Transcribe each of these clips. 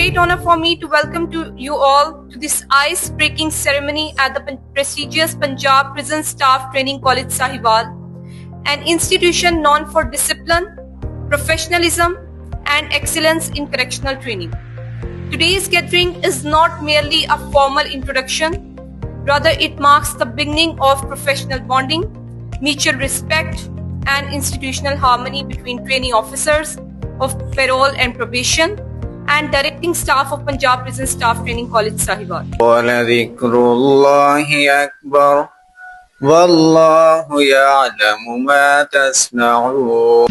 great honor for me to welcome you all to this ice-breaking ceremony at the prestigious Punjab Prison Staff Training College Sahiwal, an institution known for discipline, professionalism, and excellence in correctional training. Today's gathering is not merely a formal introduction, rather it marks the beginning of professional bonding, mutual respect, and institutional harmony between training officers of parole and probation and directing staff of Punjab Prison Staff Training College Sahiwal. وَلَذِكْرُ اللَّهِ أَكْبَرُ وَاللَّهُ يَعْلَمُ مَا تَصْنَعُونَ.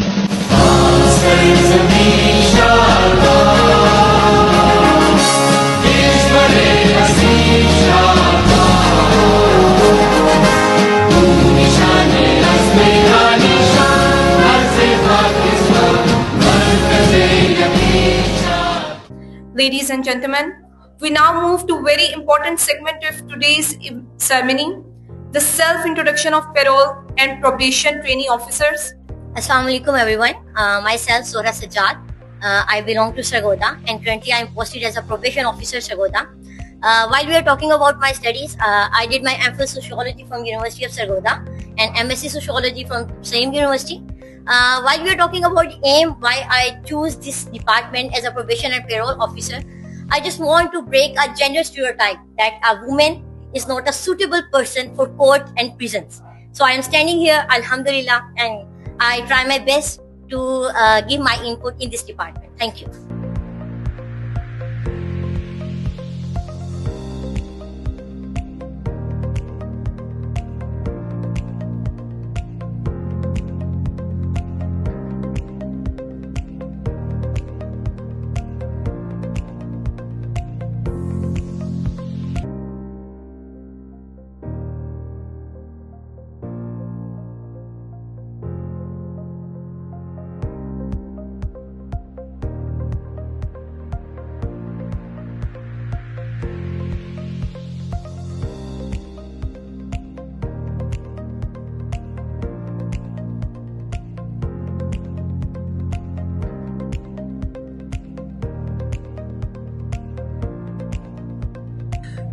Ladies and gentlemen, we now move to a very important segment of today's ceremony, the self-introduction of parole and probation training officers. Assalamu alaikum everyone. Myself Sohra Sajjad. I belong to Sargodha and currently I am posted as a probation officer Sargodha. While we are talking about my studies, I did my MPhil Sociology from University of Sargodha and MSc Sociology from same university. While we are talking about the aim why I choose this department as a probation and parole officer, I just want to break a gender stereotype that a woman is not a suitable person for court and prisons. So I am standing here, alhamdulillah, and I try my best to give my input in this department. Thank you.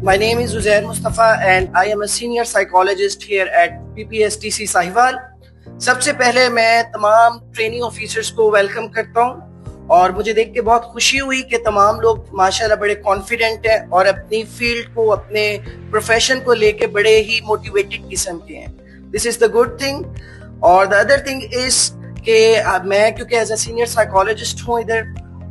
My name is Uzair Mustafa and I am a senior psychologist here at PPSTC Sahiwal. सबसे पहले मैं तमाम training officers को welcome करता हूँ और मुझे देख के बहुत खुशी हुई कि तमाम लोग माशाल्लाह बड़े कॉन्फिडेंट हैं और अपनी फील्ड को, अपने प्रोफेशन को लेके बड़े ही मोटिवेटेड किस्म के हैं. This is the good thing. और द अदर थिंग इज कि मैं क्योंकि एज अ सीनियर साइकोलॉजिस्ट हूँ इधर,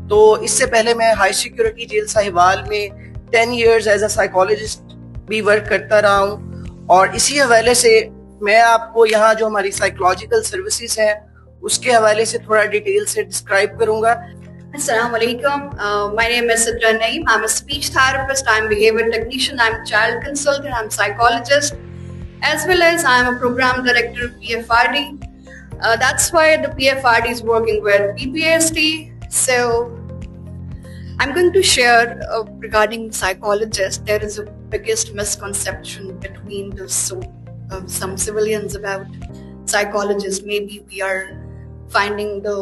तो इससे पहले मैं हाई सिक्योरिटी जेल साहिवाल में 10 years एज अ साइकोलॉजिस्ट भी वर्क करता रहा हूँ और इसी हवाले से मैं आपको यहाँ जो हमारी साइकोलॉजिकल सर्विसेज हैं उसके हवाले से थोड़ा डिटेल से डिस्क्राइब करूंगा. Assalamu alaikum. My name is Sidra Naeem. I'm a speech therapist, I'm a behavior technician, I'm a child consultant, I'm a psychologist, as well as I'm a program director of PFRD. That's why the PFRD is working with PPST. So I'm going to share regarding psychologists. There is a biggest misconception between some civilians about psychologists. Maybe we are finding the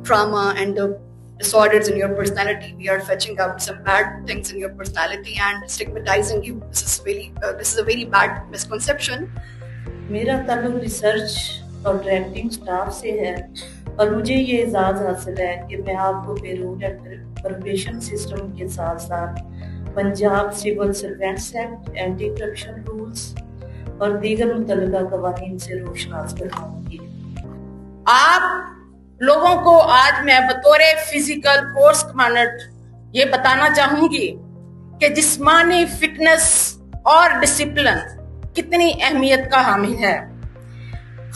trauma and the disorders in your personality. We are fetching out some bad things in your personality and stigmatizing you. This is a very bad misconception. मेरा ताल्लुक research और directing staff से है और मुझे ये एजाज़ हासिल है कि मैं आपको पेरोल एंड प्रोबेशन सिस्टम के साथ साथ Punjab civil servants act, anti corruption rules और दीगर मुतल्लिका कवानीन से रोशनास करवाऊंगी. आप लोगों को आज मैं बतौर फिजिकल फोर्स कमांडर ये बताना चाहूंगी कि जिस्मानी फिटनेस और डिसिप्लिन कितनी अहमियत का हामिल है.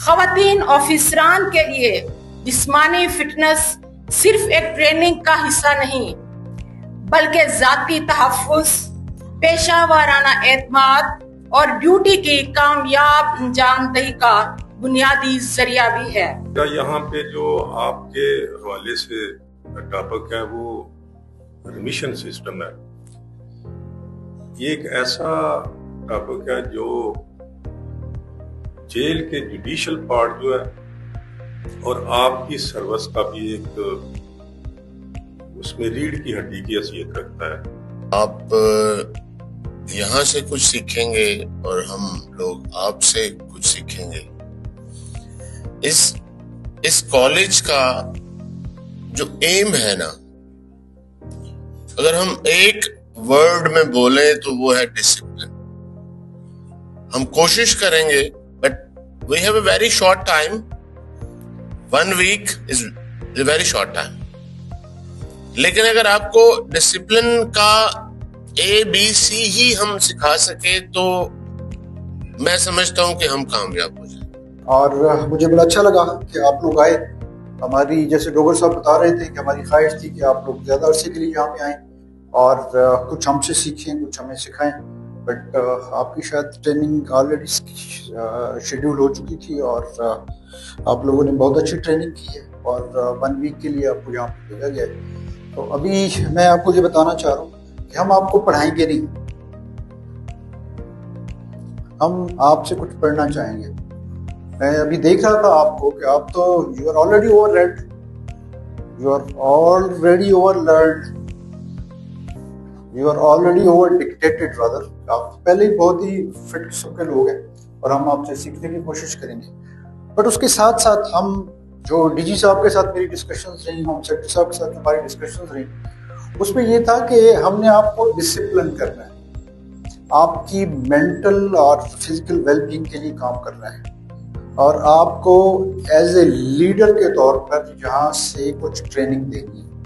खवातीन ऑफिसरान के लिए जिस्मानी फिटनेस सिर्फ एक ट्रेनिंग का हिस्सा नहीं बल्कि जाती तहफ्फुज़, पेशा वाराना एतमाद और ड्यूटी की कामयाब अंजाम दही का बुनियादी जरिया भी है. यहाँ पे जो आपके हवाले से टॉपिक है वो रिमिशन सिस्टम है. ये एक ऐसा टॉपिक है जो जेल के जुडिशल पार्ट जो है और आपकी सर्विस का भी एक اس میں ریڑھ کی ہڈی کی حیثیت رکھتا ہے. آپ یہاں سے کچھ سیکھیں گے اور ہم لوگ آپ سے کچھ سیکھیں گے. اس کالج کا جو ایم ہے نا، اگر ہم ایک ورڈ میں بولیں تو وہ ہے ڈسپلن. ہم کوشش کریں گے but we have a very short time. 1 week is a very short time. لیکن اگر آپ کو ڈسپلن کا ABC ہی ہم سکھا سکے تو میں سمجھتا ہوں کہ ہم کامیاب ہو جائیں. اور مجھے بڑا اچھا لگا کہ آپ لوگ آئے. ہماری جیسے ڈوگر صاحب بتا رہے تھے کہ ہماری خواہش تھی کہ آپ لوگ زیادہ عرصے کے لیے یہاں پہ آئیں اور کچھ ہم سے سیکھیں، کچھ ہمیں سکھائیں. بٹ آپ کی شاید ٹریننگ آلریڈی شیڈیول ہو چکی تھی اور آپ لوگوں نے بہت اچھی ٹریننگ کی ہے اور 1 week کے لیے آپ کو یہاں پہ بھیجا گیا ہے. تو ابھی میں آپ کو یہ بتانا چاہ رہا ہوں کہ ہم آپ کو پڑھائیں گے نہیں، ہم آپ سے کچھ پڑھنا چاہیں گے. میں ابھی دیکھ رہا تھا آپ کو کہ آپ تو you are already over read, you are already over learned, you are already over dictated rather. آپ پہلے ہی بہت ہی فٹ قسم کے لوگ ہیں اور ہم آپ سے سیکھنے کی کوشش کریں گے. بٹ اس کے ساتھ ساتھ ہم جو ڈی جی صاحب کے ساتھ میری ڈسکشنز رہی، ہوم سیکرٹری صاحب کے ساتھ ہماری ڈسکشنز رہی، اس میں یہ تھا کہ ہم نے آپ کو ڈسپلن کرنا ہے، آپ کی مینٹل اور فزیکل ویل بینگ کے لیے کام کرنا ہے اور آپ کو ایز اے لیڈر کے طور پر یہاں سے کچھ ٹریننگ دینی ہے.